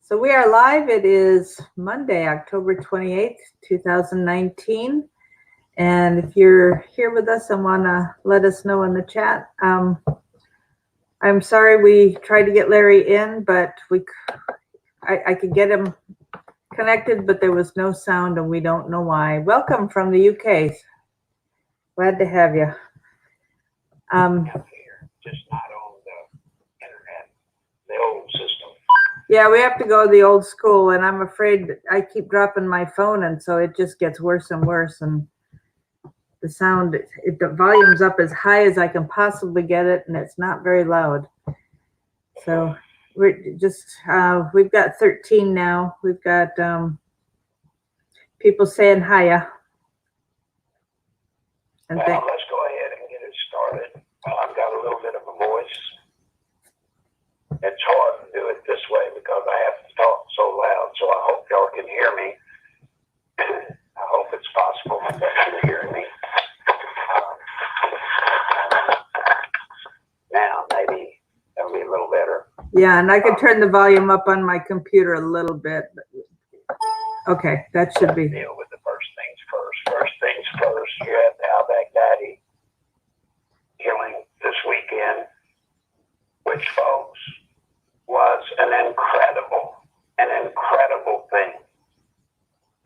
So we are live. It is Monday, October 28th, 2019. And if you're here with us and want to let us know in the chat, I'm sorry we tried to get Larry in, but I could get him connected, but there was no sound and we don't know why. Welcome from the UK. Glad to have you. Just not on the internet, the old system. Yeah, we have to go the old school, and I'm afraid I keep dropping my phone, and so it just gets worse and worse. And the sound, the volume's up as high as I can possibly get it, and it's not very loud. So we're just, we've got 13 now. We've got people saying hiya. And let's go ahead and get it started. I've got a little bit of a voice. It's hard to do it this way because I have to talk so loud, so I hope y'all can hear me. I hope it's possible that you can hear me. Now, maybe that'll be a little better. Yeah, and I can turn the volume up on my computer a little bit. Okay, that should be. Deal with the first things first. First things first, you had the al-Baghdadi killing this weekend, which, folks, was an incredible thing.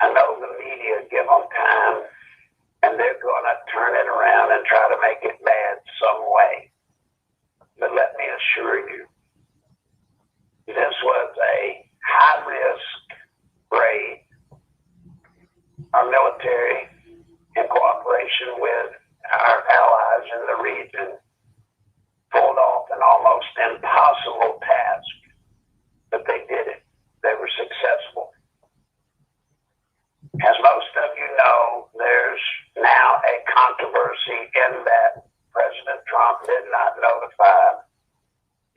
I know the media give them time, and they're going to turn it around and try to make it bad some way. But let me assure you, this was a high-risk raid. Our military, in cooperation with our allies in the region, pulled off an almost impossible task, but they did it. They were successful. As most of you know, there's now a controversy in that President Trump did not notify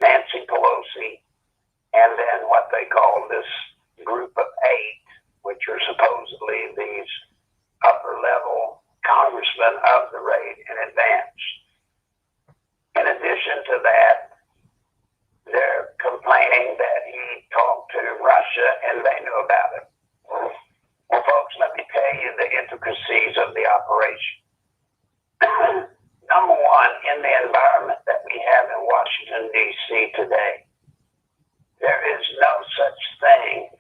Nancy Pelosi and then what they call this group of 8, which are supposedly these upper-level congressmen of the raid in advance. In addition to that, they're complaining that he talked to Russia and they knew about it. Well, folks, let me tell you the intricacies of the operation. Number one, in the environment that we have in Washington, D.C. today, there is no such thing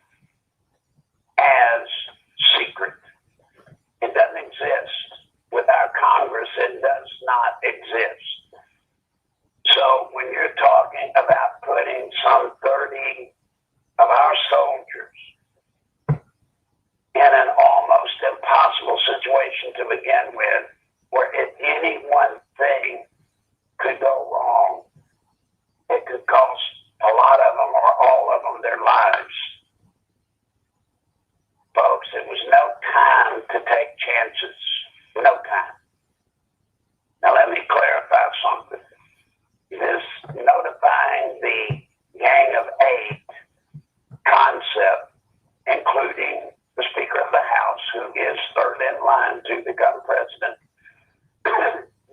as secret. It doesn't exist. With our Congress, it does not exist. So when you're talking about putting some 30 of our soldiers in an almost impossible situation to begin with, where if any one thing could go wrong, it could cost a lot of them or all of them their lives. Folks, it was no time to take chances. No time. Now let me clarify something. This notifying the Gang of 8 concept, including the Speaker of the House, who is third in line to become president,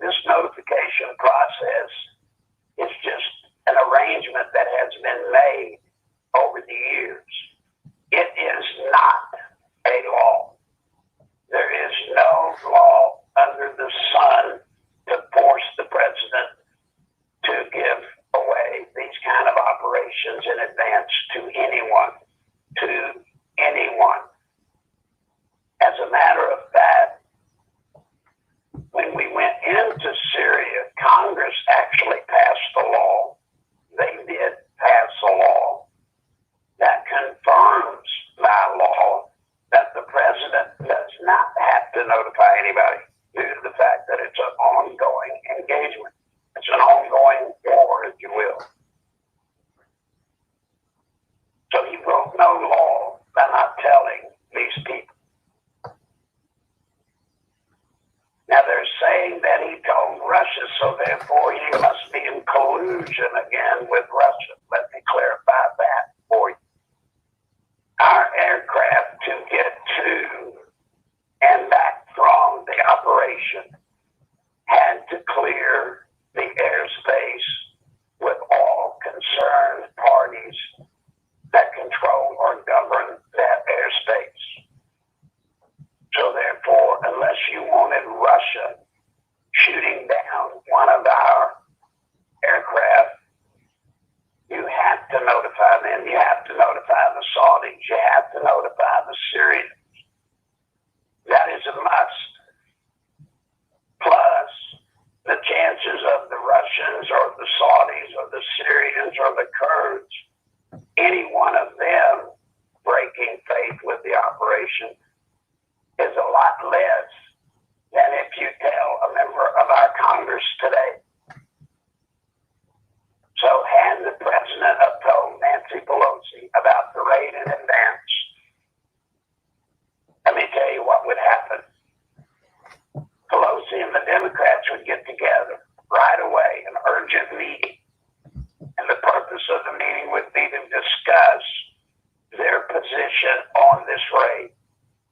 this notification process is just an arrangement that has been made over the years. It is not a law. There is no law under the sun to force the president to give away these kind of operations in advance to anyone. As a matter of fact, when we went into Syria, Congress actually passed a law. They did pass a law that confirms by law that the president does not have to notify anybody due to the fact that it's an ongoing engagement. It's an ongoing war, if you will. So he broke no law by not telling these people. Now they're saying that he told Russia, so therefore he must be in collusion again with Russia. Let me clarify that for you. Our aircraft to get to and back from the operation operation is a lot less than if you tell a member of our Congress today. So had the president have told Nancy Pelosi about the raid in advance, let me tell you what would happen. Pelosi and the Democrats would get together right away, an urgent meeting. And the purpose of the meeting would be to discuss their position on this raid.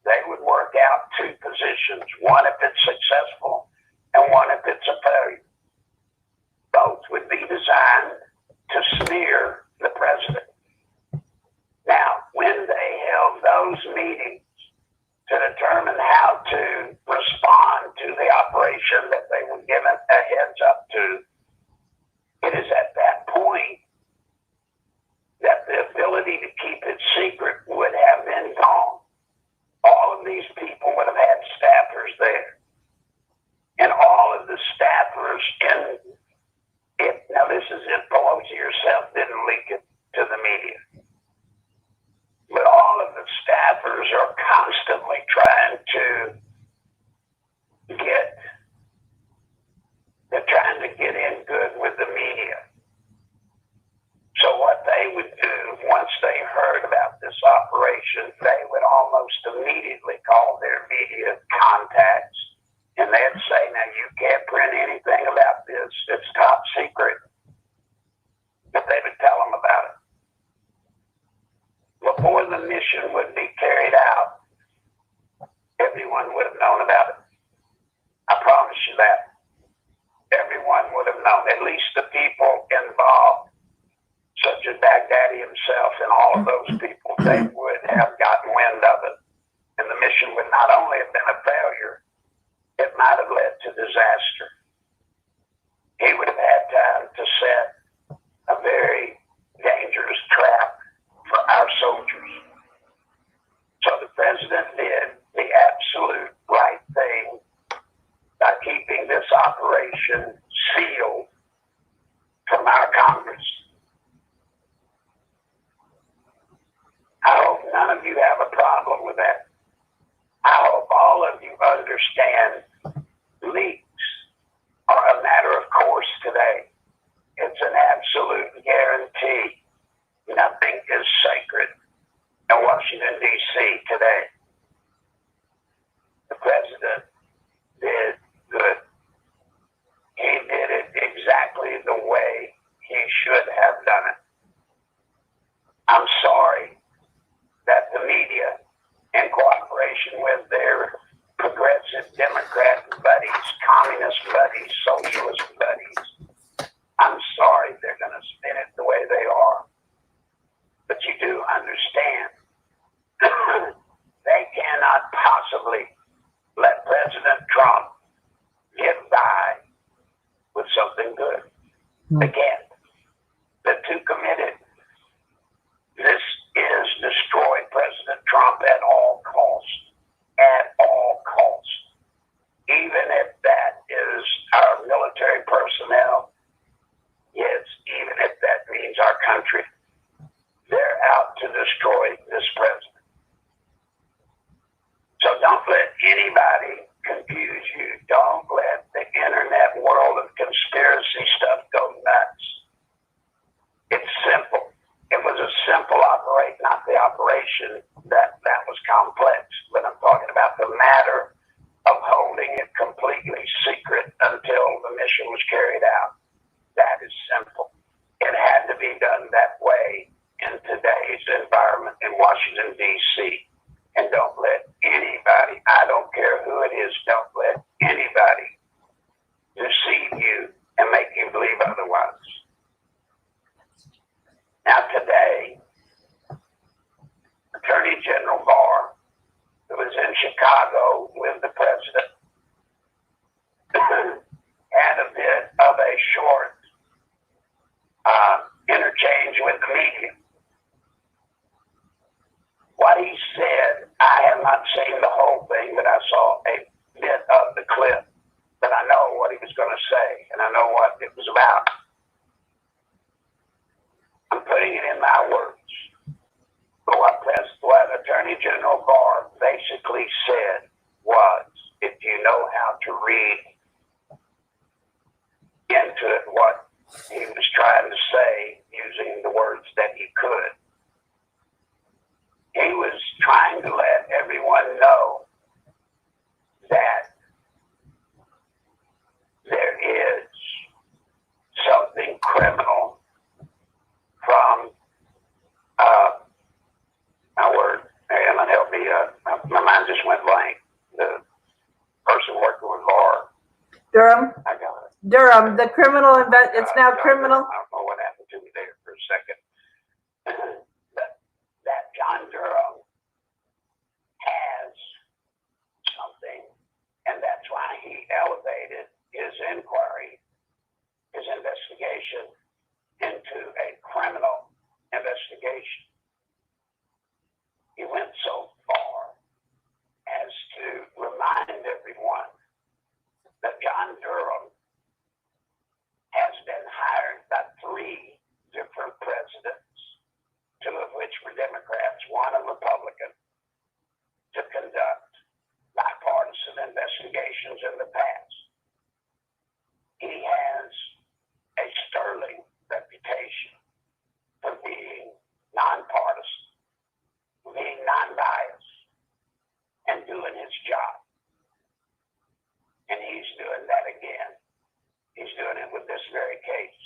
They would work out two positions, one if it's successful and one if it's a failure. Both would be designed to smear the president. Now, when they held those meetings to determine how to respond to the operation that they were given a heads up to, it is at that point that the ability to keep it secret would have been gone. All of these people would have had staffers there. And all of the staffers in it, now this is if Pelosi herself didn't leak it to the media. But all of the staffers are constantly trying to get in good with the media. So what they would do once they heard about this operation, they would almost immediately call their media contacts and they'd say, now you can't print anything about this. It's top secret. But they would tell them about it. Before the mission would be carried out, everyone would have known about it. I promise you that. Everyone would have known, at least the people involved, such as Baghdadi himself and all of those people, they would have gotten wind of it. And the mission would not only have been a failure, it might have led to disaster. He would have had time to set a very dangerous trap for our soldiers. So the president did the absolute right thing by keeping this operation sealed from our Congress. I hope none of you have a problem with that. I hope all of you understand leaks are a matter of course today. It's an absolute guarantee. Nothing is sacred in Washington, D.C. today. The president did good. He did it exactly the way he should have done it. I'm sorry that the media, in cooperation with their progressive Democrat buddies, communist buddies, socialist buddies, I'm sorry they're going to spin it the way they are. But you do understand they cannot possibly let President Trump get by with something good. Again, they're too committed. This is destroy President Trump at all costs. At all costs. Even if that is our military personnel, yes, even if that means our country, they're out to destroy this president. So don't let anybody confuse you. Don't let the internet world of conspiracy stuff go nuts. It's simple. It was a simple operation, not the operation that was complex. But I'm talking about the matter of holding it completely secret until the mission was carried out. That is simple. It had to be done that way in today's environment in Washington, D.C. And don't let anybody, I don't care who it is, don't let anybody deceive you and make you believe otherwise. Now today, Attorney General Barr, who was in Chicago with the president, had a bit of a short interchange with the media. What he said Attorney General Barr basically said was, if you know how to read into it what he was trying to say using the words that he could, he was trying to let everyone know that there is something criminal from my word, Alan, help me. My mind just went blank. The person working with Laura. Durham. I got it. Durham, the criminal it's now criminal. I don't know what happened to me there for a second. that John Durham has something, and that's why he elevated his inquiry, his investigation, into a criminal investigation. He went so far as to remind everyone that John Durham has been hired by 3 different presidents, 2 of which were Democrats, 1 a Republican, to conduct bipartisan investigations in the past. He has a sterling reputation for being nonpartisan, being non-biased, and doing his job. And he's doing that again. He's doing it with this very case.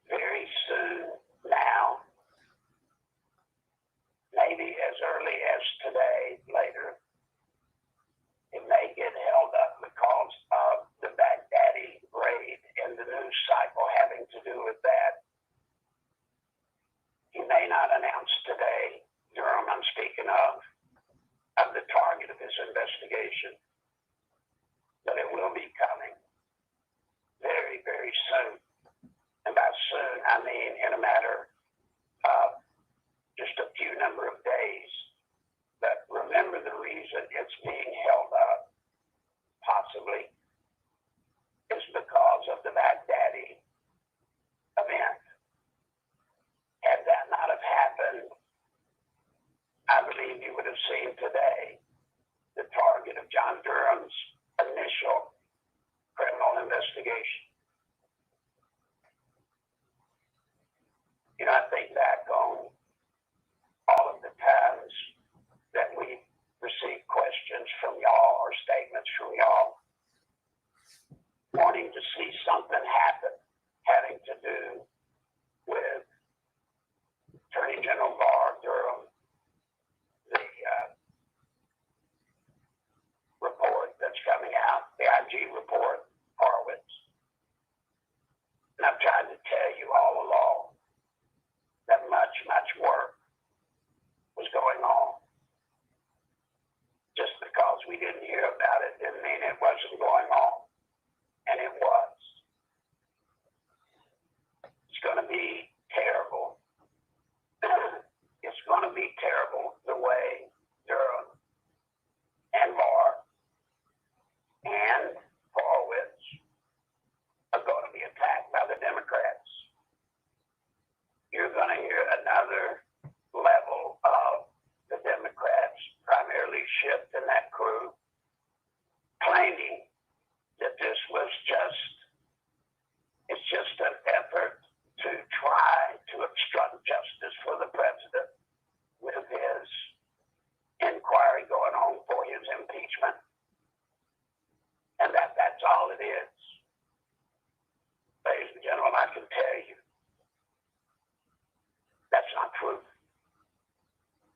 Very soon now, maybe as early as today, later, it may get held up because of the Baghdadi raid and the news cycle having to do with that. He may not announce today, Durham I'm speaking of the target of his investigation, but it will be coming very, very soon. And by soon, I mean in a matter of just a few number of days. But remember, the reason it's being held up, possibly, is because of the Baghdadi event. Had that not have happened, I believe you would have seen today the target of John Durham's initial criminal investigation. You know, I think back on all of the times that we received questions from y'all or statements from y'all wanting to see something happen having to do with Attorney General Barr, Durham, the report that's coming out, the IG report, Horowitz. And I've tried to tell you all along that much, much work was going on. Just because we didn't hear about it didn't mean it wasn't going on. And it was. It's going to be terrible. It's going to be terrible the way Durham and Barr and Horowitz are going to be attacked by the Democrats. You're going to hear another level of the Democrats, primarily Schiff and that crew, claiming that this was it's just an effort to try to obstruct justice for the president with his inquiry going on for his impeachment. And that's all it is. Ladies and gentlemen, I can tell you, that's not true.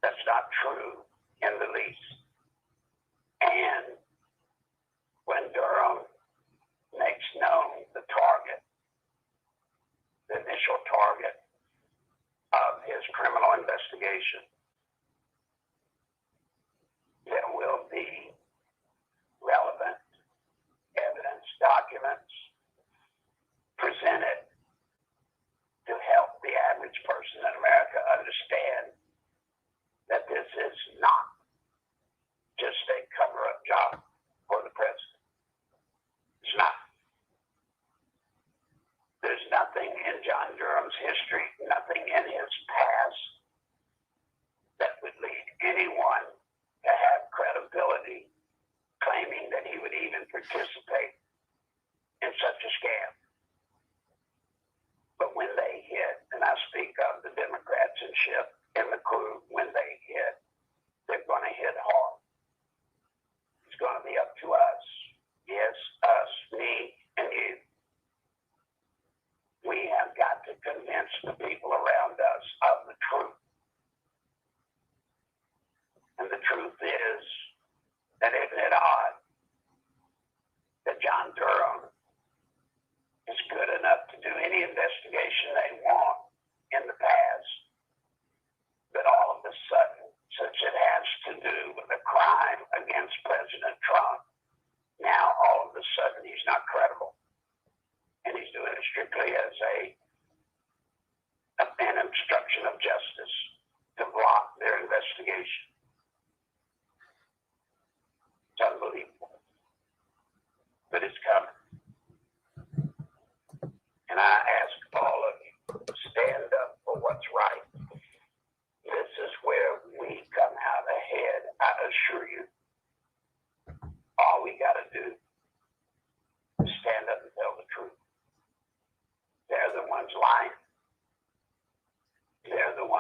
That's not true in the least. And when Durham makes known the target, the initial target of his criminal investigation, there will be relevant evidence, documents presented to help the average person in America understand that this is not just a cover-up job for the president. It's not. There's nothing in John Durham's history, nothing in his past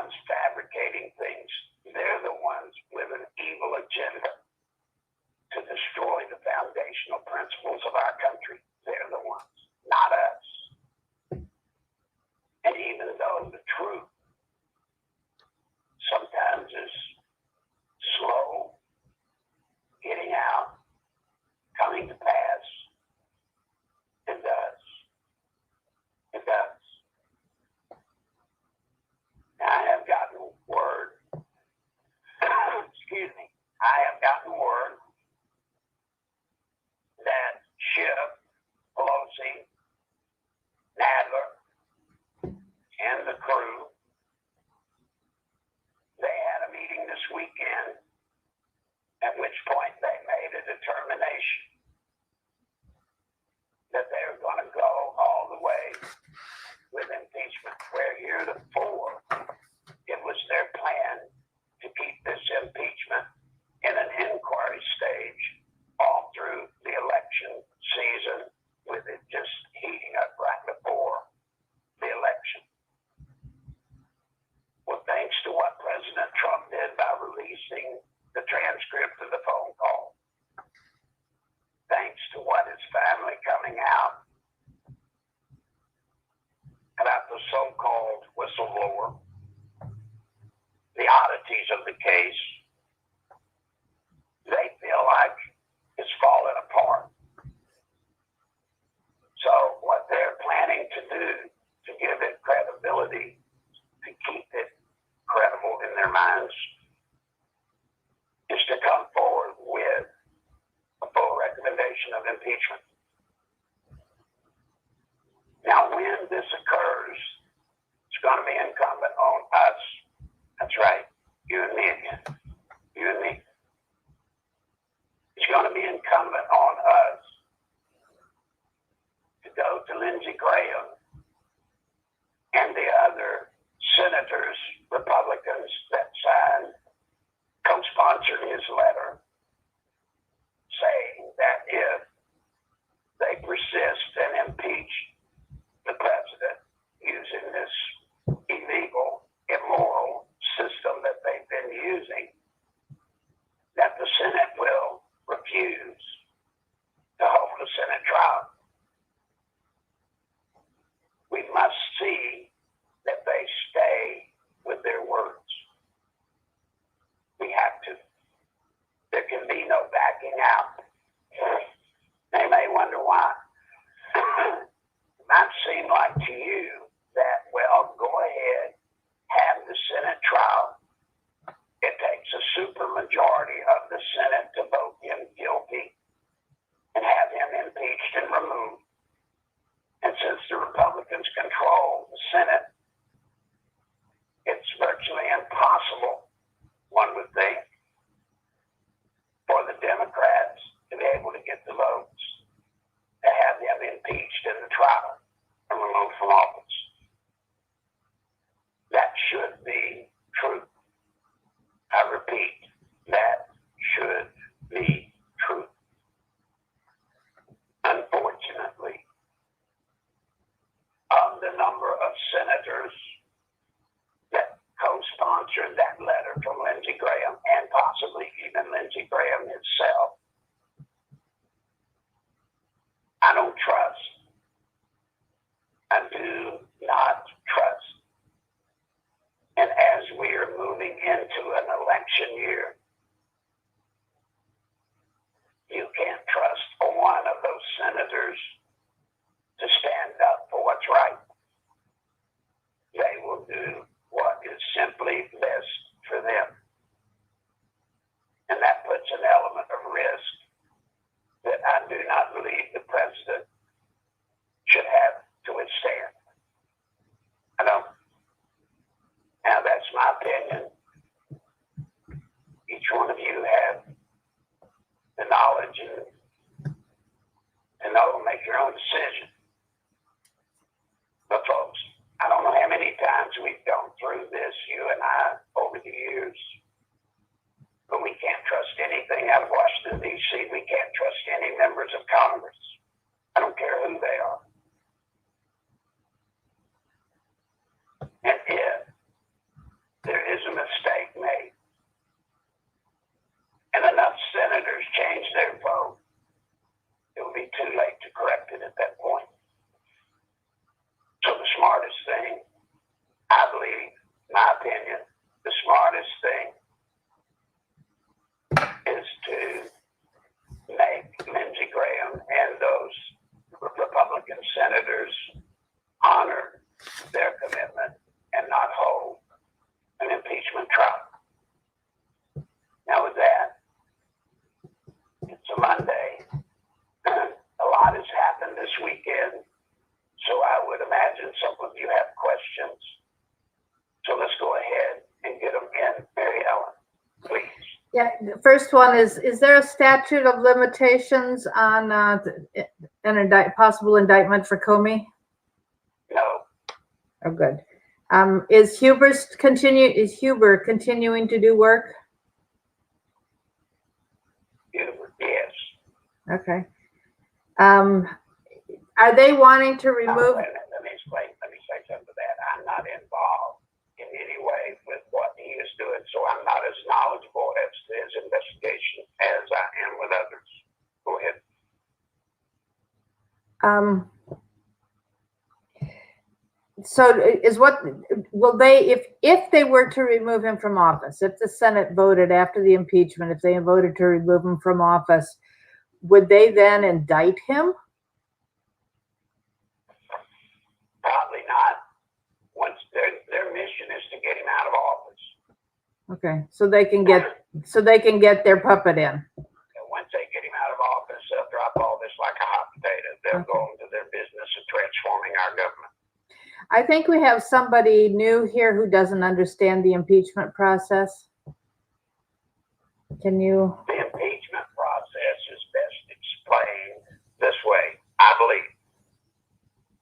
ones fabricating things. They're the ones with an evil agenda to destroy the foundational principles of our country. They're the ones, not us. And even though the truth sometimes is slow getting out, coming to pass, it does. It does. I have gotten word, excuse me, I have gotten word that Schiff, Pelosi, Nadler, and the crew, they had a meeting this weekend, at which point they made a determination that they were going to go all the way with impeachment, where heretofore it was their plan to keep this impeachment in an inquiry stage all through the election season, with it just heating up right before the election. Well, thanks to what President Trump did by releasing the transcript of the phone call, thanks to what his family coming out about the so-called whistleblower, the oddities of the case, they feel like it's fallen apart. So what they're planning to do to give it credibility, to keep it credible in their minds, is to come forward with a full recommendation of impeachment. Now, when this occurs, it's going to be incumbent on us. That's right, you and me again. You and me. It's going to be incumbent on us to go to Lindsey Graham and the other senators, Republicans that signed, co-sponsored his letter, saying that if they persist and impeach the president using this illegal, immoral system that they've been using, that the Senate will refuse to hold a Senate trial. We must see that they stay with their words. We have to. There can be no backing out. They may wonder why. It might seem like to you that, well, go ahead, have the Senate trial. It takes a supermajority of the Senate to vote him guilty and have him impeached and removed. And since the Republicans control the Senate, it's virtually impossible, one would think, for the Democrats to be able to get the votes to have them impeached in the trial and removed from office. That should be true. I repeat, that should be true. Unfortunately, of the number of senators that co-sponsored that letter from Lindsey Graham, and possibly even Lindsey Graham himself, I don't trust. I do not trust. And as we are moving into an election year, you can't trust one of those senators to stand up for what's right. They will do what is simply best for them. And that puts an element of risk that I do not believe the president should have to withstand. I don't. Now, that's my opinion. Each Yeah, the first one is there a statute of limitations on possible indictment for Comey? No. Oh, good. Is Huber continuing to do work? Yes. Okay. Are they wanting to remove? Wait a minute, let me explain. Let me say something to that. I'm not involved in any way with what he is doing, so I'm not as knowledgeable as to his investigation as I am with others. Go ahead. So is what will they, if they were to remove him from office, if the Senate voted after the impeachment, if they voted to remove him from office, would they then indict him? Probably not. Once their mission is to get him out of office. Okay, so they can get their puppet in. And once they get him out of office, they'll drop all this like a hot potato. They'll go into their business of transforming our government. I think we have somebody new here who doesn't understand the impeachment process. Can you? The impeachment process is best explained this way, I believe.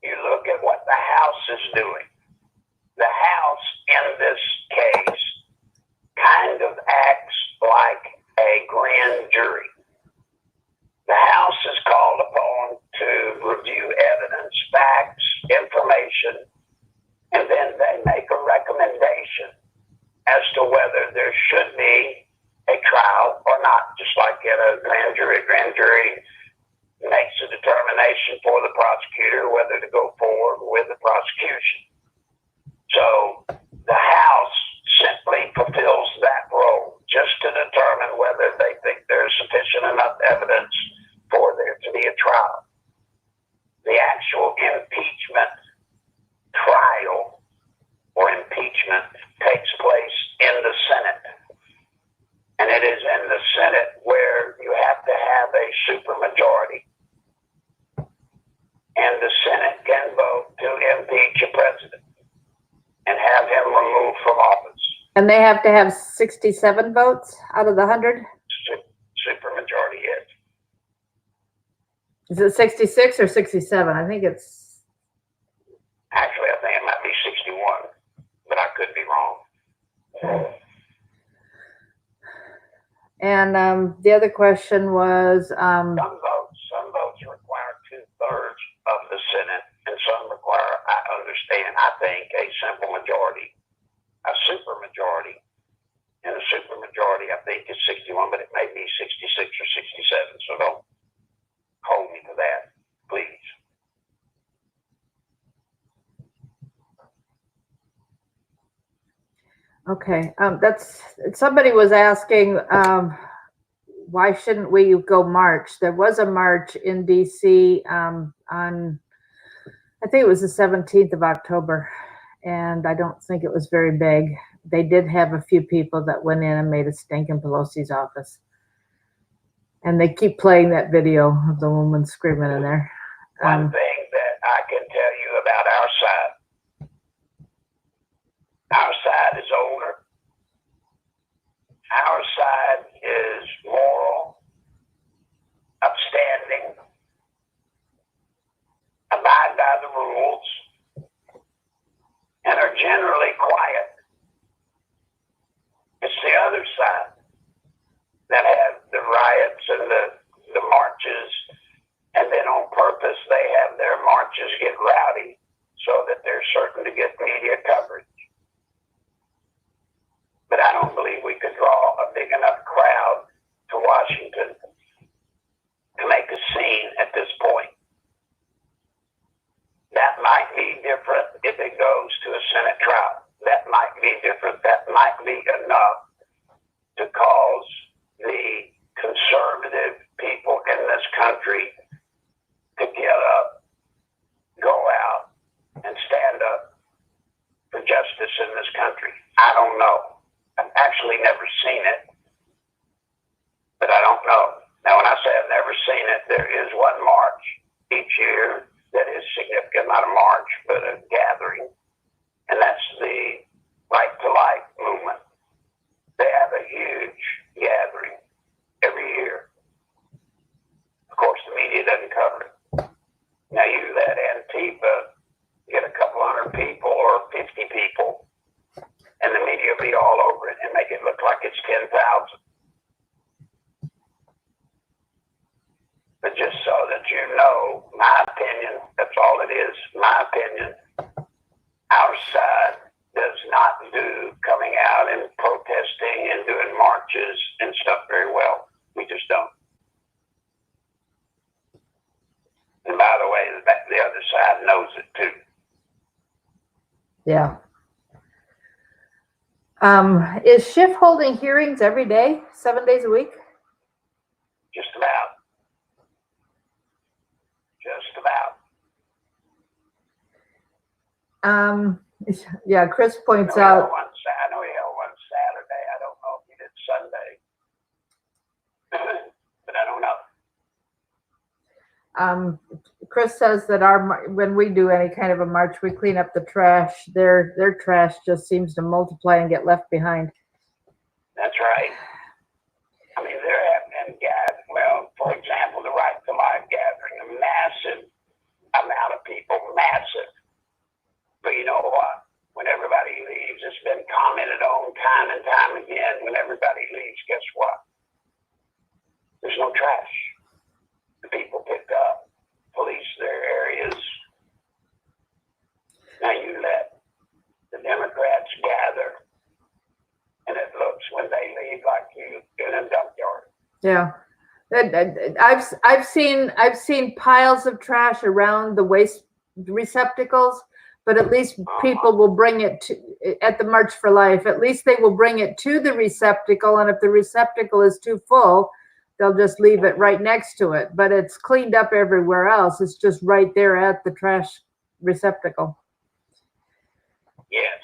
You look at what the House is doing. The House, in this case, kind of acts like a grand jury. The House is called upon to review evidence, facts, information, and then they make a recommendation as to whether there should be a trial or not, just like in a grand jury. A grand jury makes a determination for the prosecutor whether to go forward with the prosecution. So the House simply fulfills that role just to determine whether they think there's sufficient enough evidence for there to be a trial. The actual impeachment trial or impeachment takes place in the Senate. And it is in the Senate where you have to have a supermajority. And the Senate can vote to impeach a president and have him removed from office. And they have to have 67 votes out of the 100? Supermajority, yes. Is it 66 or 67? I think it's... Actually, I think it might be 61, but I could be wrong. And the other question was... Some votes require 2/3 of the Senate, and some require, I think, a simple majority, a supermajority. And a supermajority, I think, is 61, but it may be 66 or 67, so don't hold me to that, please. Okay, somebody was asking, why shouldn't we go march? There was a march in DC on, I think it was the 17th of October, and I don't think it was very big. They did have a few people that went in and made a stink in Pelosi's office. And they keep playing that video of the woman screaming in there. One thing that I can tell you about our side is older. Our side is moral, upstanding, abide by the rules, and are generally quiet. It's the other side that have the riots and the marches, and then on purpose they have their marches get rowdy so that they're certain to get media coverage. But I don't believe we could draw a big enough crowd to Washington to make a scene at this point. That might be different if it goes to a Senate trial. That might be different. That might be enough to cause the conservative people in this country to get up, go out, and stand up for justice in this country. I don't know. I've actually never seen it, but I don't know. Now, when I say I've never seen it, there is one march each year that is significant, not a march, but a gathering, and that's the Right to Life movement. They have a huge 10,000. But just so that you know, my opinion, that's all it is, my opinion, our side does not do coming out and protesting and doing marches and stuff very well. We just don't. And by the way, the other side knows it too. Yeah. Is Schiff holding hearings every day, 7 days a week? Just about. Just about. Yeah, Chris points I out. know he held one Saturday. I don't know if he did Sunday. But I don't know. Chris says that when we do any kind of a march, we clean up the trash. Their trash just seems to multiply and get left behind. That's right. I mean, there have been for example, the Right to Life gathering, a massive amount of people, massive. But you know what? When everybody leaves, it's been commented on time and time again. When everybody leaves, guess what? There's no trash. The people pick up, police their areas. Now you let the Democrats gather, and it looks when they leave like you in a junkyard. Yeah. I've seen piles of trash around the waste receptacles, but at least people will bring it to at the March for Life. At least they will bring it to the receptacle, and if the receptacle is too full, they'll just leave it right next to it. But it's cleaned up everywhere else. It's just right there at the trash receptacle. Yes.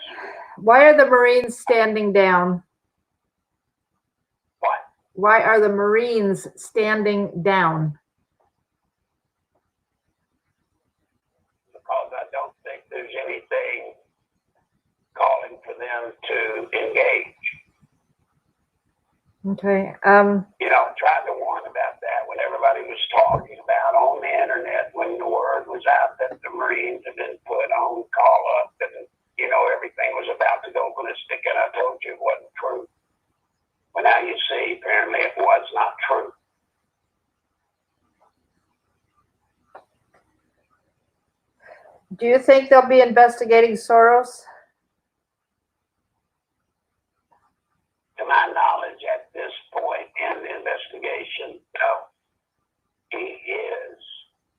Why are the Marines standing down? What? Why are the Marines standing down? Because I don't think there's anything calling for them to engage. Okay. Tried to warn about that when everybody was talking about on the internet, when the word was out that the Marines had been put on call up and, everything was about to go ballistic, and I told you it wasn't true. Well, now you see, apparently it was not true. Do you think they'll be investigating Soros? To my knowledge, at this point in the investigation, no. He is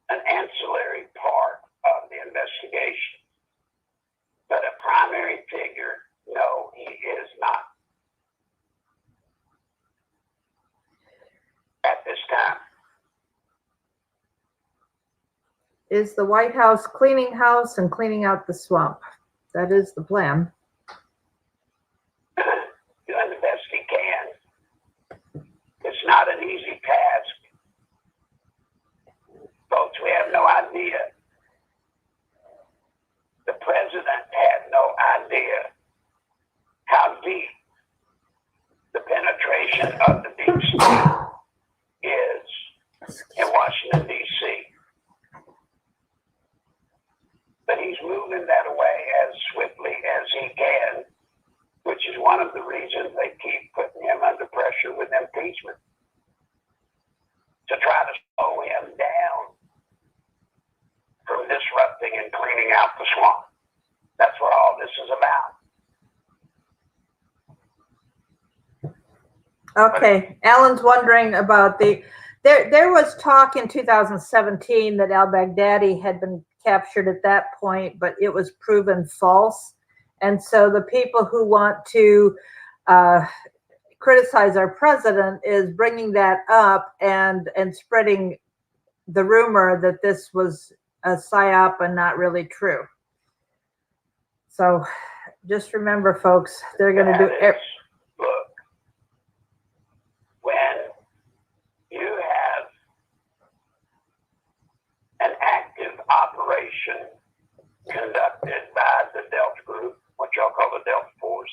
an ancillary part of the investigation. But a primary figure, no, he is not. At this time. Is the White House cleaning house and cleaning out the swamp? That is the plan. Doing the best he can. It's not an easy task. Folks, we have no idea. The president had no idea how deep the penetration of the deep state is in Washington, D.C. But he's moving that away as swiftly as he can, which is one of the reasons they keep putting him under pressure with impeachment, to try to slow him down from disrupting and cleaning out the swamp. That's what all this is about. Okay, Alan's wondering about there was talk in 2017 that al-Baghdadi had been captured at that point, but it was proven false. And so the people who want to criticize our president is bringing that up and spreading the rumor that this was a psyop and not really true. So just remember, folks, they're going to do it. Look, when you have an active operation conducted by the Delta Group, what y'all call the Delta Force,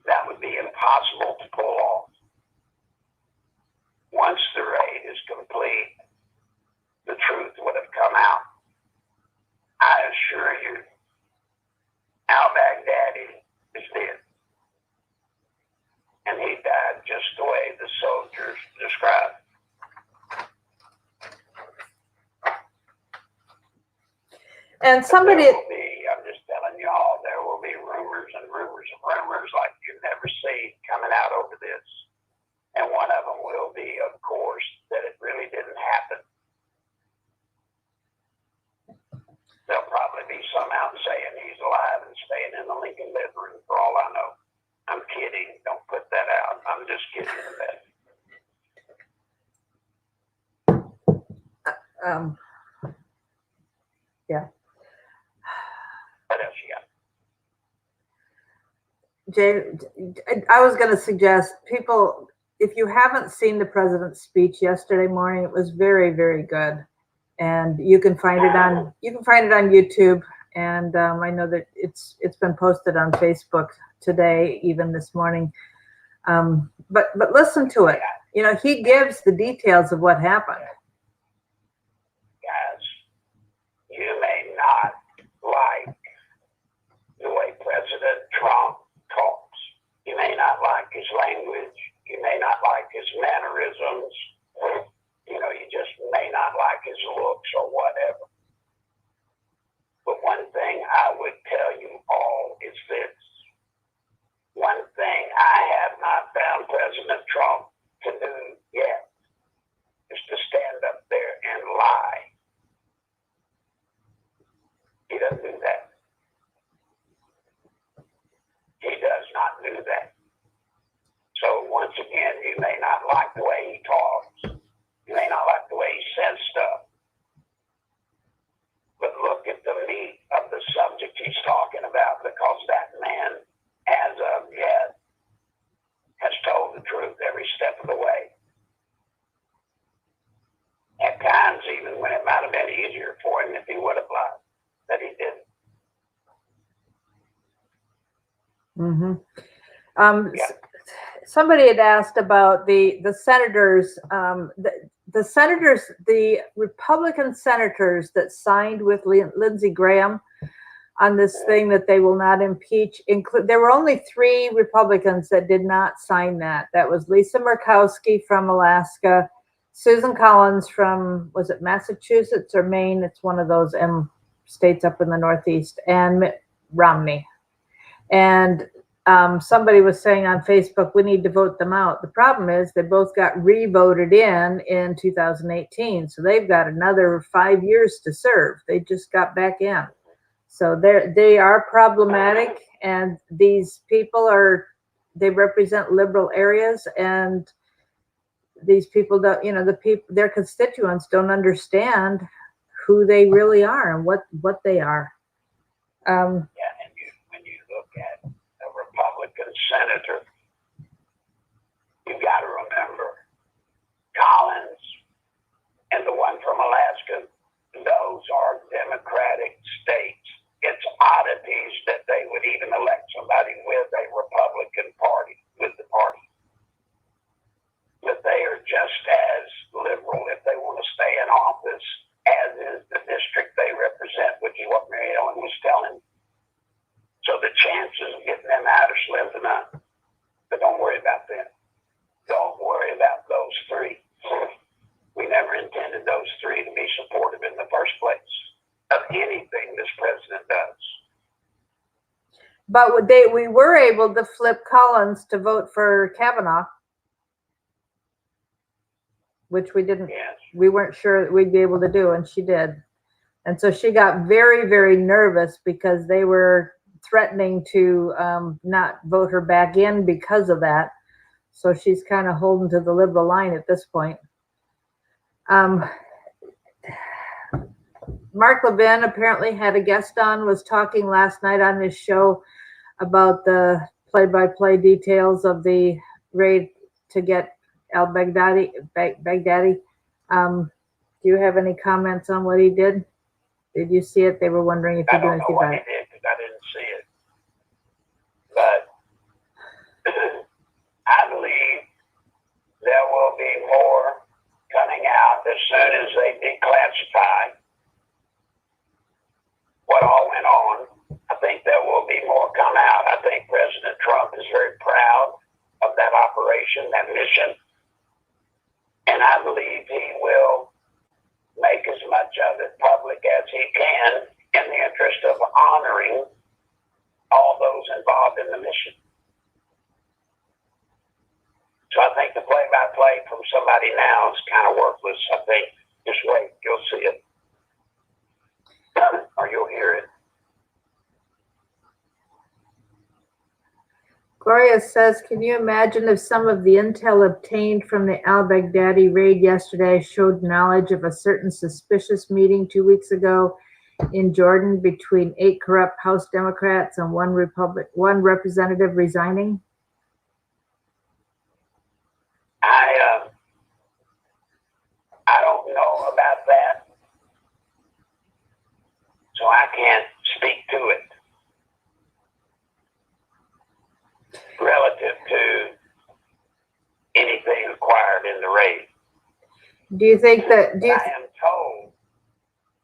that would be impossible to pull off. Once the raid is complete, the truth would have come out. I assure you, al-Baghdadi And somebody, There will be, I'm just telling y'all, there will be rumors and rumors and rumors like you've never seen coming out over this. And one of them will be, of course, that it really didn't happen. There'll probably be some out saying he's alive and staying in the Lincoln bedroom for all I know. I'm kidding. Don't put that out. I'm just kidding with that. Yeah. What else you got? Jay, I was going to suggest people, if you haven't seen the president's speech yesterday morning, it was very, very good, and you can find it on YouTube. And I know that it's been posted on Facebook today, even this morning. But listen to it. You know, he gives the details of what happened. Guys, you may not like the way President Trump talks. You may not like his language. You may not like his mannerisms. You know, you just may not like his looks or whatever. But one thing I would tell you all is this. One thing I have not found President Trump to do yet is to stand up there and lie. He doesn't do that. He does not do that. So once again, you may not like the way he talks. You may not like the way he says stuff. But look at the meat of the subject he's talking about, because that man, as of yet, has told the truth every step of the way. At times, even when it might have been easier for him if he would have lied, that he didn't. Somebody had asked about the senators, the senators, the Republican senators that signed with Lindsey Graham on this thing that they will not impeach. There were only 3 Republicans that did not sign that. That was Lisa Murkowski from Alaska, Susan Collins from, was it Massachusetts or Maine? It's one of those states up in the Northeast, and Mitt Romney. And somebody was saying on Facebook, we need to vote them out. The problem is they both got re-voted in 2018. So they've got another 5 years to serve. They just got back in. So they are problematic, and these people they represent liberal areas, and these people don't, you know, their constituents don't understand who they really are and what they are. Yeah, and when you look at a Republican senator, you got to remember Collins and the one from Alaska. Those are Democratic states. It's oddities that they would even elect somebody with a Republican party, with the party. But they are just as liberal if they want to stay in office as is the district they represent, which is what Mary Ellen was telling. So the chances of getting them out are slim to none. But don't worry about them. Don't worry about those 3. We never intended those 3 to be supportive in the first place of anything this president does. But we were able to flip Collins to vote for Kavanaugh, which we didn't. Yes. We weren't sure that we'd be able to do, and she did. And so she got very, very nervous because they were threatening to not vote her back in because of that. So she's kind of holding to the liberal line at this point. Mark Levin apparently had a guest on, was talking last night on his show about the play-by-play details of the raid to get al-Baghdadi. Do you have any comments on what he did? Did you see it? They were wondering if you do anything about it. I don't know what he did because I didn't see it. But I believe there will be more coming out as soon as they declassify what all went on. I think there will be more come out. I think President Trump is very proud of that operation, that mission. And I believe he will make as much of it public as he can in the involved in the mission. So I think the play-by-play from somebody now is kind of worthless. I think just wait, you'll see it. Or you'll hear it. Gloria says, can you imagine if some of the intel obtained from the al-Baghdadi raid yesterday showed knowledge of a certain suspicious meeting 2 weeks ago in Jordan between 8 corrupt House Democrats and one representative resigning? I don't know about that, so I can't speak to it relative to anything acquired in the raid. Do you think that? I am told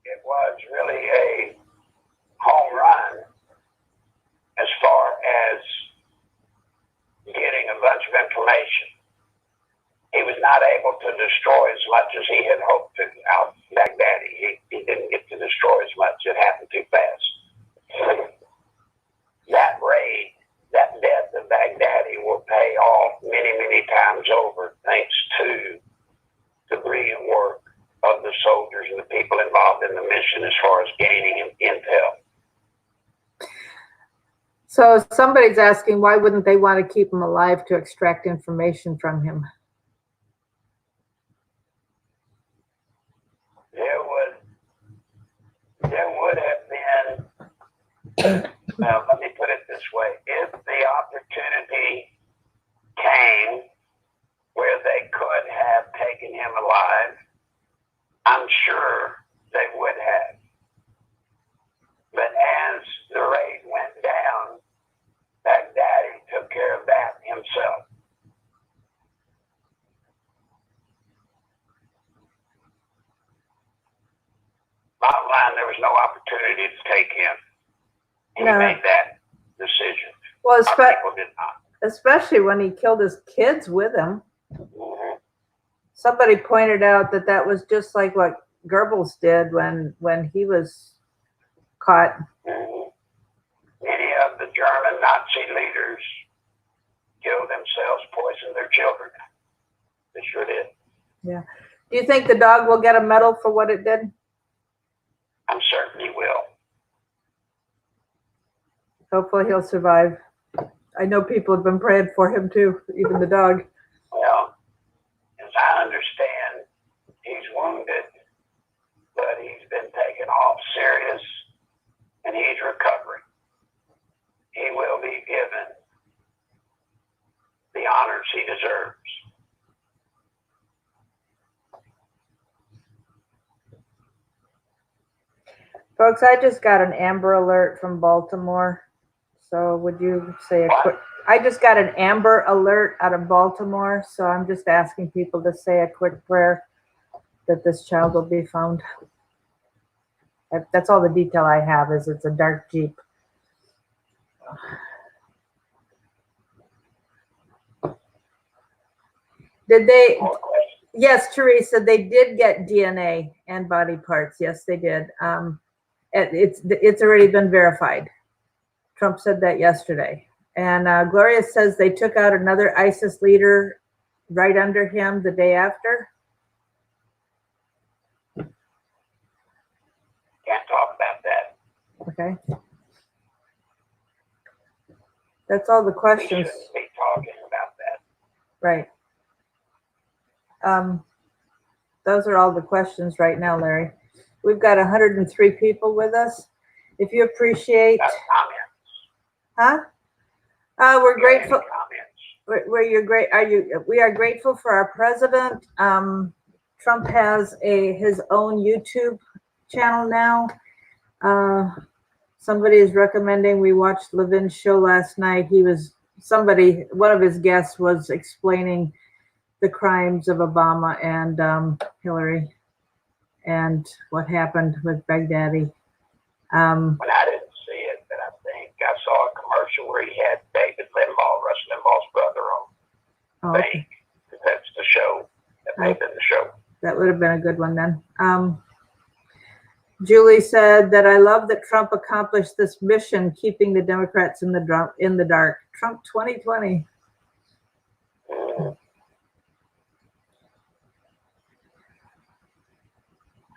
it was really a home run as far as getting a bunch of information. He was not able to destroy as much as he had hoped to out Baghdadi. He didn't get to destroy as much. It happened too fast. That raid, that death of Baghdadi will pay off many, many times over thanks to the brilliant work of the soldiers and the people involved in the mission as far as gaining intel. So somebody's asking, why wouldn't they want to keep him alive to extract information from him? There would have been, well, let me put it this way. If the opportunity came where they could have taken him alive, I'm sure they would have. But as the raid went down, Baghdadi took care of that himself. Bottom line, there was no opportunity to take him. He made that decision. Well, people did not. Especially when he killed his kids with him. Mm-hmm. Somebody pointed out that that was just like what Goebbels did when he was caught. Mm-hmm. Many of the German Nazi leaders killed themselves, poisoned their children. They sure did. Yeah. Do you think the dog will get a medal for what it did? I'm certain he will. Hopefully he'll survive. I know people have been praying for him too, even the dog. Well, as I understand, he's wounded, but he's been taken off serious and he's recovering. He will be given the honors he deserves. Folks, I just got an Amber Alert from Baltimore. So would you say a quick, I just got an Amber Alert out of Baltimore. So I'm just asking people to say a quick prayer that this child will be found. That's all the detail I have is it's a dark Jeep. Did they? Yes, Teresa, they did get DNA and body parts. Yes, they did. It's already been verified. Trump said that yesterday. And Gloria says they took out another ISIS leader right under him the day after. Can't talk about that. Okay. That's all the questions. We shouldn't be talking about that. Right. Those are all the questions right now, Larry. We've got 103 people with us. If you appreciate, comments. Huh? We're grateful. Comments. We are grateful for our president. Trump has his own YouTube channel now. Somebody is recommending we watched Levin's show last night. One of his guests was explaining the crimes of Obama and Hillary and what happened with Baghdadi. Well, I didn't see it, but I think I saw a commercial where he had David Limbaugh, Rush Limbaugh's brother, on. Oh, I okay. think that's the show. That may have been the show. That would have been a good one then. Julie said that I love that Trump accomplished this mission, keeping the Democrats in the dark. Trump 2020.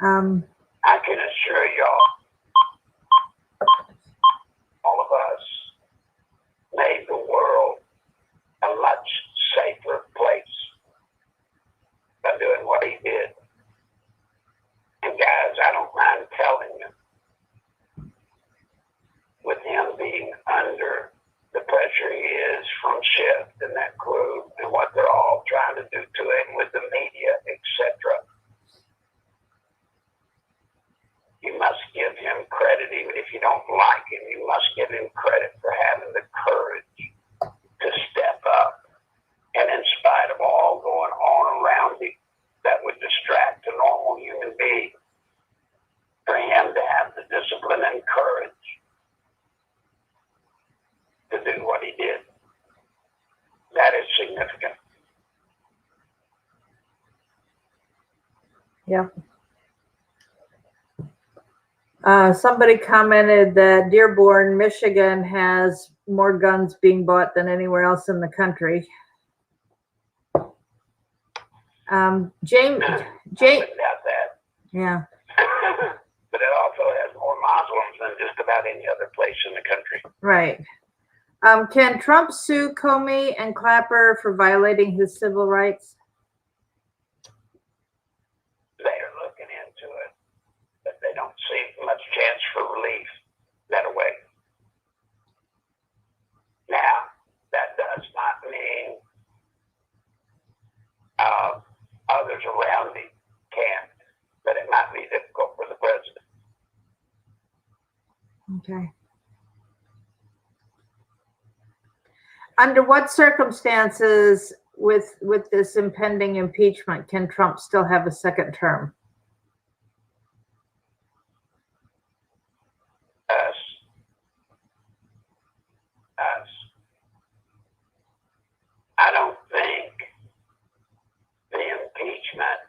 I can assure y'all, all of us made the world a much safer place by doing what he did. And guys, I don't mind telling you, with him being under the pressure he is from Schiff and that crew and what they're all trying to do to him with the media, etc., you must give him credit. Even if you don't like him, you must give him credit for having the courage to step up. And in spite of all going on around him that would distract a normal human being, for him to have the discipline and courage to do what he did, that is significant. Yeah. Somebody commented that Dearborn, Michigan has more guns being bought than anywhere else in the country. James, Without that. yeah. But it also has more Muslims than just about any other place in the country. Right. Can Trump sue Comey and Clapper for violating his civil rights? They are looking into it, but they don't see much chance for relief that way. Now, that does not mean others around him can't, but it might be difficult for the president. Okay. Under what circumstances with this impending impeachment can Trump still have a second term? I don't think the impeachment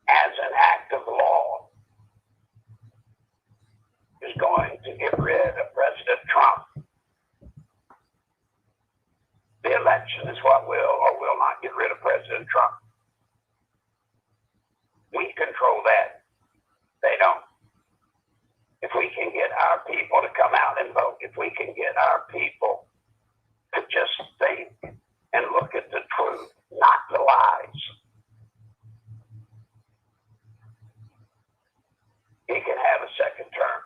as an act of law is going to get rid of President Trump. The election is what will or will not get rid of President Trump. We control that. They don't. If we can get our people to come out and vote, if we can get our people to just think and look at the truth, not the lies, he can have a second term.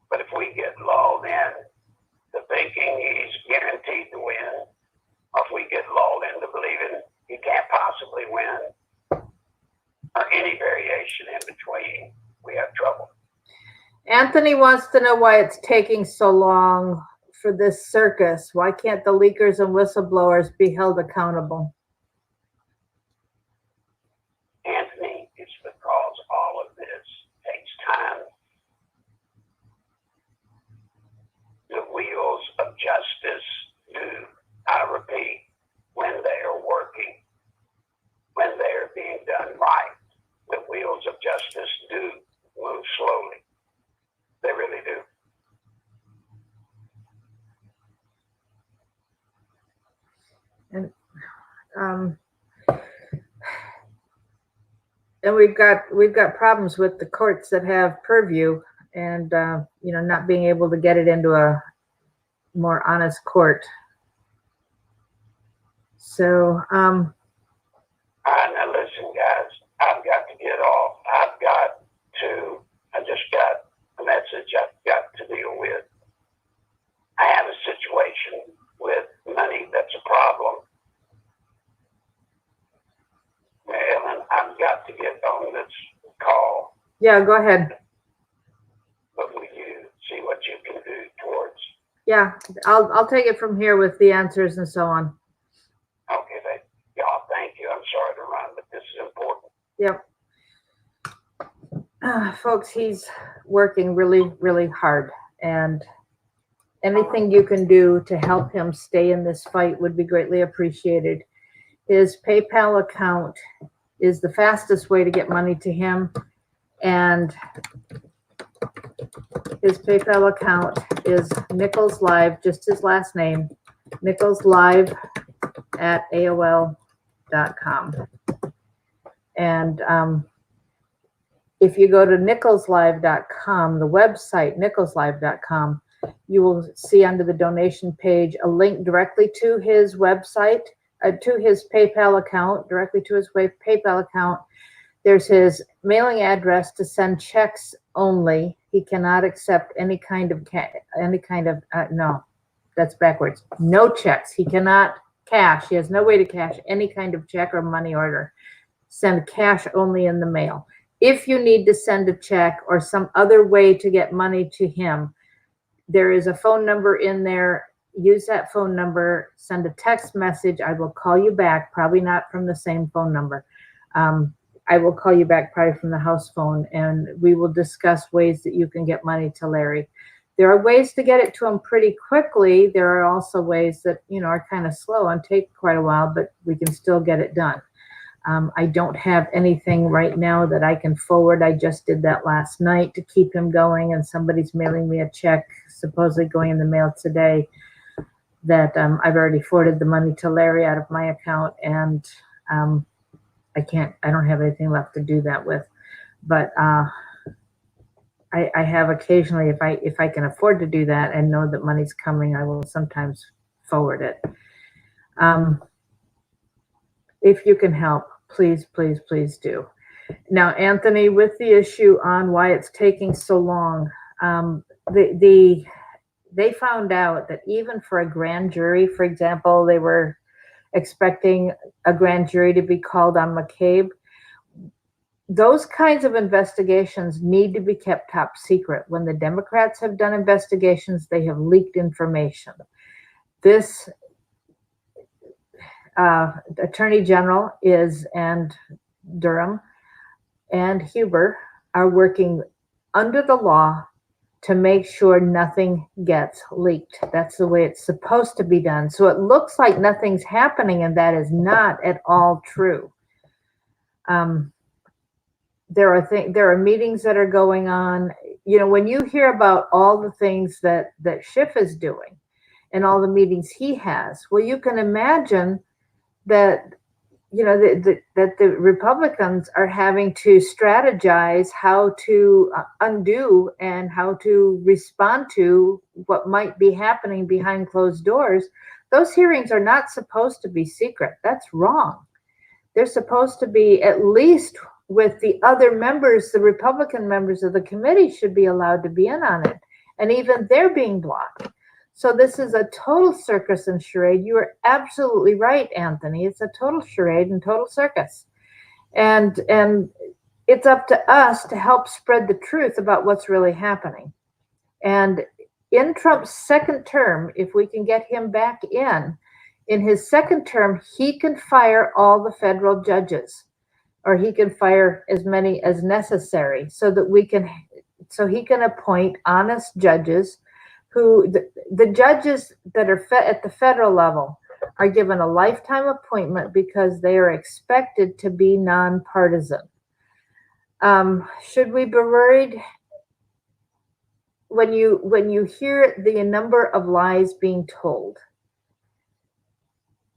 But if we get lulled in to thinking he's guaranteed to win, or if we get lulled into believing he can't possibly win, or any variation in between, we have trouble. Anthony wants to know why it's taking so long for this circus. Why can't the leakers and whistleblowers be held accountable? Anthony, it's because all of this takes time. The wheels of justice do, I repeat, when they are working, when they are being done right, the wheels of justice do move slowly. They really do. And we've got problems with the courts that have purview and not being able to get it into a more honest court. So Now listen, guys, I've got to get off. I just got a message I've got to deal with. I have a situation with money that's a problem. Ellen, I've got to get on this call. yeah, go ahead. But will you see what you can do towards? Yeah, I'll take it from here with the answers and so on. Okay, babe. Y'all, thank you. I'm sorry to run, but this is important. Yep. Folks, he's working really, really hard, and anything you can do to help him stay in this fight would be greatly appreciated. His PayPal account is the fastest way to get money to him. And his PayPal account is Nichols Live, just his last name, nicholslive@aol.com. And if you go to nicholslive.com, the website nicholslive.com, you will see under the donation page a link directly to his website, to his PayPal account, directly to his PayPal account. There's his mailing address to send checks only. He cannot accept any kind of no, that's backwards. No checks. He cannot cash. He has no way to cash any kind of check or money order. Send cash only in the mail. If you need to send a check or some other way to get money to him, there is a phone number in there. Use that phone number, send a text message. I will call you back, probably not from the same phone number. I will call you back probably from the house phone, and we will discuss ways that you can get money to Larry. There are ways to get it to him pretty quickly. There are also ways that, are kind of slow and take quite a while, but we can still get it done. I don't have anything right now that I can forward. I just did that last night to keep him going, and somebody's mailing me a check supposedly going in the mail today that I've already forwarded the money to Larry out of my account, and I don't have anything left to do that with. But I have occasionally, if I can afford to do that and know that money's coming, I will sometimes forward it. If you can help, please, please, please do. Now, Anthony, with the issue on why it's taking so long, they found out that even for a grand jury, for example, they were expecting a grand jury to be called on McCabe. Those kinds of investigations need to be kept top secret. When the Democrats have done investigations, they have leaked information. This Attorney General and Durham and Huber are working under the law to make sure nothing gets leaked. That's the way it's supposed to be done. So it looks like nothing's happening, and that is not at all true. There are meetings that are going on. When you hear about all the things that Schiff is doing and all the meetings he has, well, you can imagine that that the Republicans are having to strategize how to undo and how to respond to what might be happening behind closed doors. Those hearings are not supposed to be secret. That's wrong. They're supposed to be, at least with the other members, the Republican members of the committee should be allowed to be in on it. And even they're being blocked. So this is a total circus and charade. You are absolutely right, Anthony. It's a total charade and total circus. And it's up to us to help spread the truth about what's really happening. And in Trump's second term, if we can get him back in his second term, he can fire all the federal judges, or he can fire as many as necessary so he can appoint honest judges who the judges that are at the federal level are given a lifetime appointment because they are expected to be nonpartisan. Should we be worried when you hear the number of lies being told?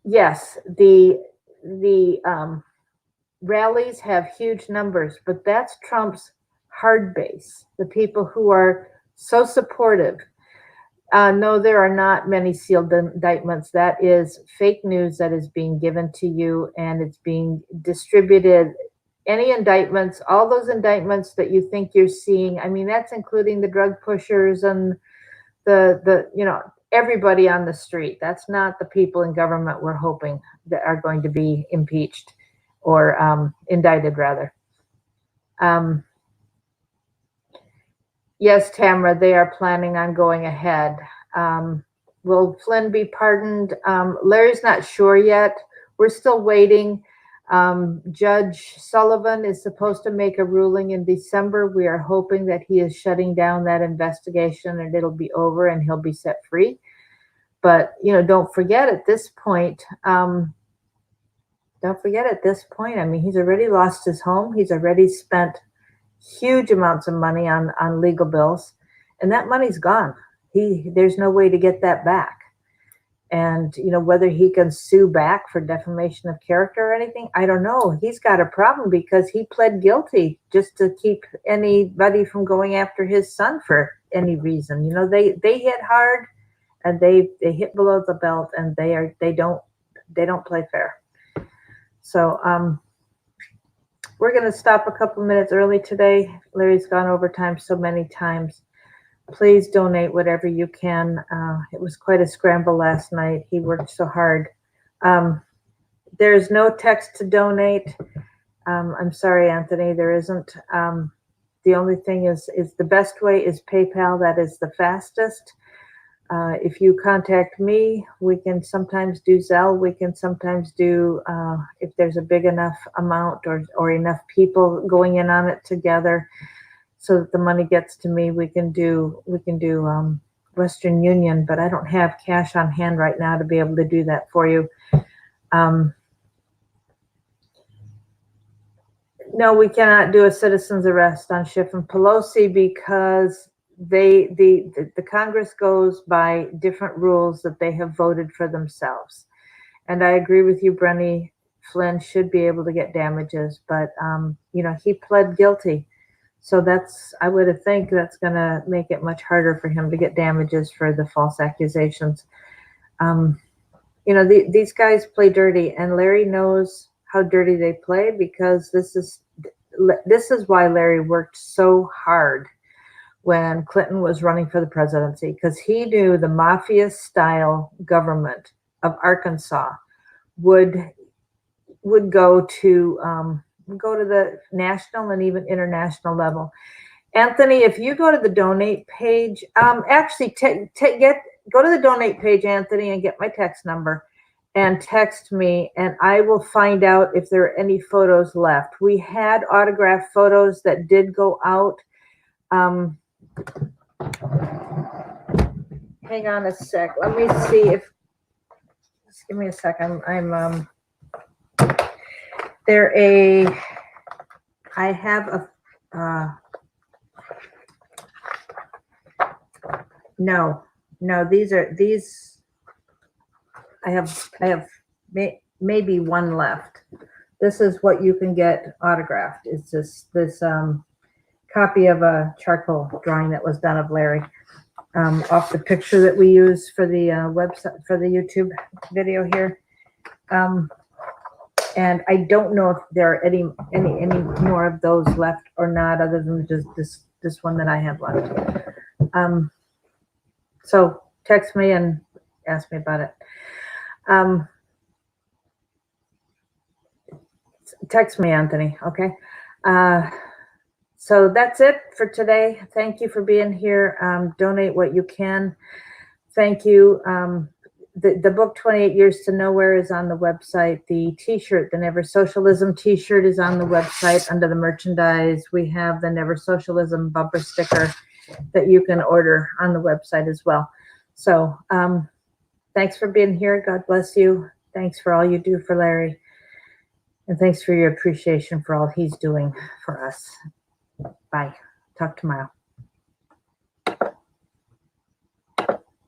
Yes, the rallies have huge numbers, but that's Trump's hard base, the people who are so supportive. No, there are not many sealed indictments. That is fake news that is being given to you, and it's being distributed. Any indictments, all those indictments that you think you're seeing, I mean, that's including the drug pushers and the everybody on the street. That's not the people in government we're hoping that are going to be impeached or indicted, rather. Yes, Tamara, they are planning on going ahead. Will Flynn be pardoned? Larry's not sure yet. We're still waiting. Judge Sullivan is supposed to make a ruling in December. We are hoping that he is shutting down that investigation and it'll be over and he'll be set free. But, don't forget at this point, I mean, he's already lost his home. He's already spent huge amounts of money on legal bills, and that money's gone. There's no way to get that back. And, whether he can sue back for defamation of character or anything, I don't know. He's got a problem because he pled guilty just to keep anybody from going after his son for any reason. They hit hard and they hit below the belt, and they don't play fair. So we're going to stop a couple minutes early today. Larry's gone overtime so many times. Please donate whatever you can. It was quite a scramble last night. He worked so hard. There's no text to donate. I'm sorry, Anthony, there isn't. The only thing is the best way is PayPal. That is the fastest. If you contact me, we can sometimes do Zelle. We can sometimes do, if there's a big enough amount or enough people going in on it together, so that the money gets to me, we can do Western Union, but I don't have cash on hand right now to be able to do that for you. No, we cannot do a citizen's arrest on Schiff and Pelosi because the Congress goes by different rules that they have voted for themselves. And I agree with you, Brenny. Flynn should be able to get damages, but he pled guilty. So I would think that's going to make it much harder for him to get damages for the false accusations. These guys play dirty, and Larry knows how dirty they play because this is why Larry worked so hard when Clinton was running for the presidency, because he knew the mafia-style government of Arkansas would go to the national and even international level. Anthony, if you go to the donate page, go to the donate page, Anthony, and get my text number and text me, and I will find out if there are any photos left. We had autographed photos that did go out. Hang on a sec. Let me see if. Just give me a sec. I have a. No. These. I have maybe one left. This is what you can get autographed. It's just this copy of a charcoal drawing that was done of Larry, off the picture that we use for the website, for the YouTube video here. And I don't know if there are any more of those left or not, other than just this one that I have left. So text me and ask me about it. Text me, Anthony. Okay. So that's it for today. Thank you for being here. Donate what you can. Thank you. The book 28 Years to Nowhere is on the website. The t-shirt, the Never Socialism t-shirt, is on the website under the merchandise. We have the Never Socialism bumper sticker that you can order on the website as well. So thanks for being here. God bless you. Thanks for all you do for Larry. And thanks for your appreciation for all he's doing for us. Bye. Talk tomorrow.